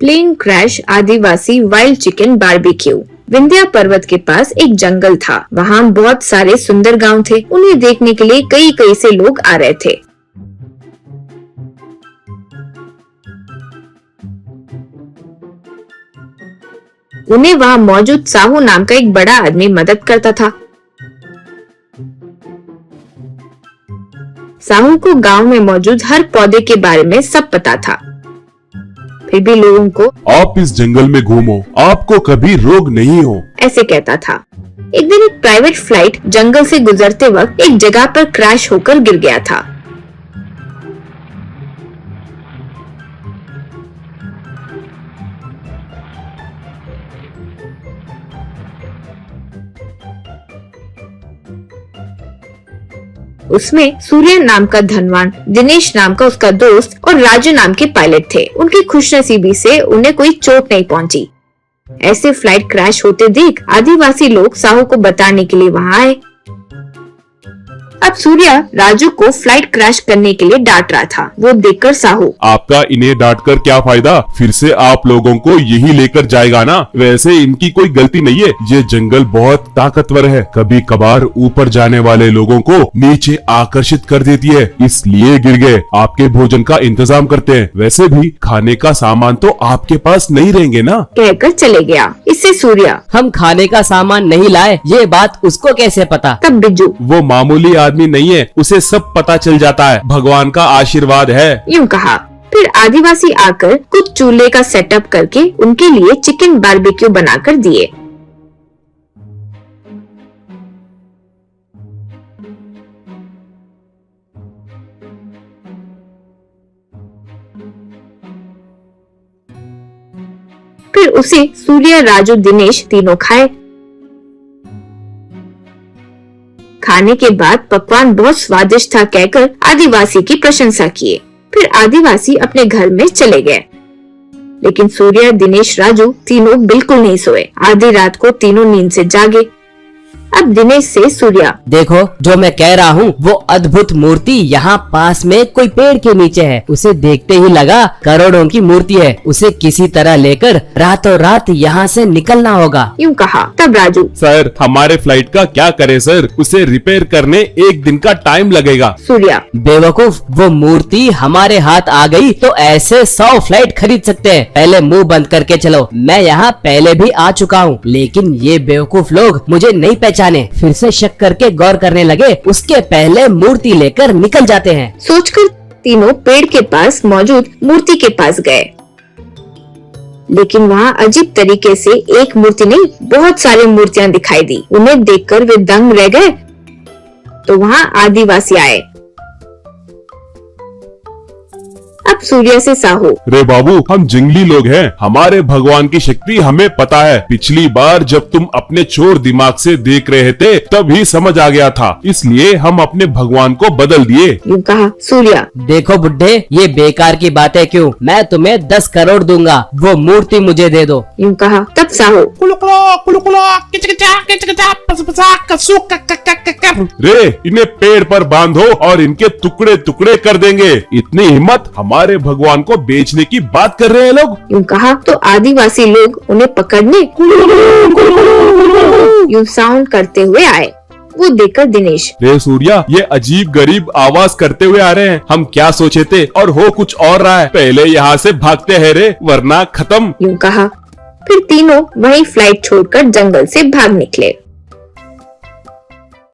Plane crash आदिवासी wild chicken barbecue. Vindhya पर्वत के पास एक जंगल था। वहाँ बहुत सारे सुंदर गांव थे। उन्हें देखने के लिए कई कई से लोग आ रहे थे। उन्हें वहाँ मौजूद साहू नाम का एक बड़ा आदमी मदद करता था। साहू को गांव में मौजूद हर पौधे के बारे में सब पता था। फिर भी लोगों को आप इस जंगल में घूमो, आपको कभी रोग नहीं हो, ऐसे कहता था। एक दिन एक प्राइवेट फ्लाइट जंगल से गुजरते वक्त एक जगह पर क्रैश होकर गिर गया था। उसमें सूर्य नाम का धनवान, दिनेश नाम का उसका दोस्त और राजू नाम के पायलट थे। उनकी खुशनसीबी से उन्हें कोई चोट नहीं पहुंची। ऐसे फ्लाइट क्रैश होते देख आदिवासी लोग साहू को बताने के लिए वहां आए। अब सूर्य राजू को फ्लाइट क्रैश करने के लिए डांट रहा था। वो देखकर साहू, आपका इन्हें डांट कर क्या फायदा, फिर से आप लोगों को यही लेकर जाएगा ना। वैसे इनकी कोई गलती नहीं है, ये जंगल बहुत ताकतवर है, कभी कभार ऊपर जाने वाले लोगों को नीचे आकर्षित कर देती है, इसलिए गिर गए। आपके भोजन का इंतजाम करते हैं, वैसे भी खाने का सामान तो आपके पास नहीं रहेंगे ना, कहकर चले गया। इससे सूर्य, हम खाने का सामान नहीं लाए, ये बात उसको कैसे पता। तब बिज्जू, वो मामूली आदमी नहीं है, उसे सब पता चल जाता है, भगवान का आशीर्वाद है, यूँ कहा। फिर आदिवासी आकर कुछ चूल्हे का सेटअप करके उनके लिए चिकन बारबेक्यू बनाकर दिए। फिर उसे सूर्य, राजू, दिनेश तीनों खाए। खाने के बाद पकवान बहुत स्वादिष्ट था कहकर आदिवासी की प्रशंसा किए। फिर आदिवासी अपने घर में चले गए। लेकिन सूर्य, दिनेश, राजू तीनों बिल्कुल नहीं सोए। आधी रात को तीनों नींद से जागे। अब दिनेश से सूर्य, देखो जो मैं कह रहा हूँ, वो अद्भुत मूर्ति यहाँ पास में कोई पेड़ के नीचे है। उसे देखते ही लगा करोड़ों की मूर्ति है। उसे किसी तरह लेकर रातों रात यहाँ से निकलना होगा, यूँ कहा। तब राजू, सर हमारे फ्लाइट का क्या करें सर, उसे रिपेयर करने 1 दिन का टाइम लगेगा। सूर्य, बेवकूफ, वो मूर्ति हमारे हाथ आ गई तो ऐसे 100 फ्लाइट खरीद सकते हैं। पहले मुंह बंद करके चलो, मैं यहाँ पहले भी आ चुका हूँ, लेकिन ये बेवकूफ लोग मुझे नहीं पहचाने। फिर से शक करके गौर करने लगे, उसके पहले मूर्ति लेकर निकल जाते हैं। सोचकर तीनों पेड़ के पास मौजूद मूर्ति के पास गए। लेकिन वहाँ अजीब तरीके से एक मूर्ति नहीं, बहुत सारी मूर्तियाँ दिखाई दी। उन्हें देखकर वे दंग रह गए। तो वहाँ आदिवासी आए। अब सूर्य से साहू, रे बाबू, हम जंगली लोग हैं, हमारे भगवान की शक्ति हमें पता है। पिछली बार जब तुम अपने चोर दिमाग से देख रहे थे तभी समझ आ गया था, इसलिए हम अपने भगवान को बदल दिए, यूँ कहा। सूर्य, देखो बुड्ढे, ये बेकार की बातें क्यों, मैं तुम्हें 10 करोड़ दूंगा, वो मूर्ति मुझे दे दो, यूँ कहा। तब साहू, रे इन्हें पेड़ पर बांधो और इनके टुकड़े टुकड़े कर देंगे। इतनी हिम्मत, हमारे भगवान को बेचने की बात कर रहे हैं लोग, यूँ कहा। तो आदिवासी लोग उन्हें पकड़ने यूँ साउंड करते हुए आए। वो देखकर दिनेश, रे सूर्या, ये अजीब गरीब आवाज करते हुए आ रहे हैं, हम क्या सोचे थे और हो कुछ और रहा है, पहले यहाँ से भागते हैं रे, वरना खत्म, यूँ कहा। फिर तीनों वही फ्लाइट छोड़कर जंगल से भाग निकले।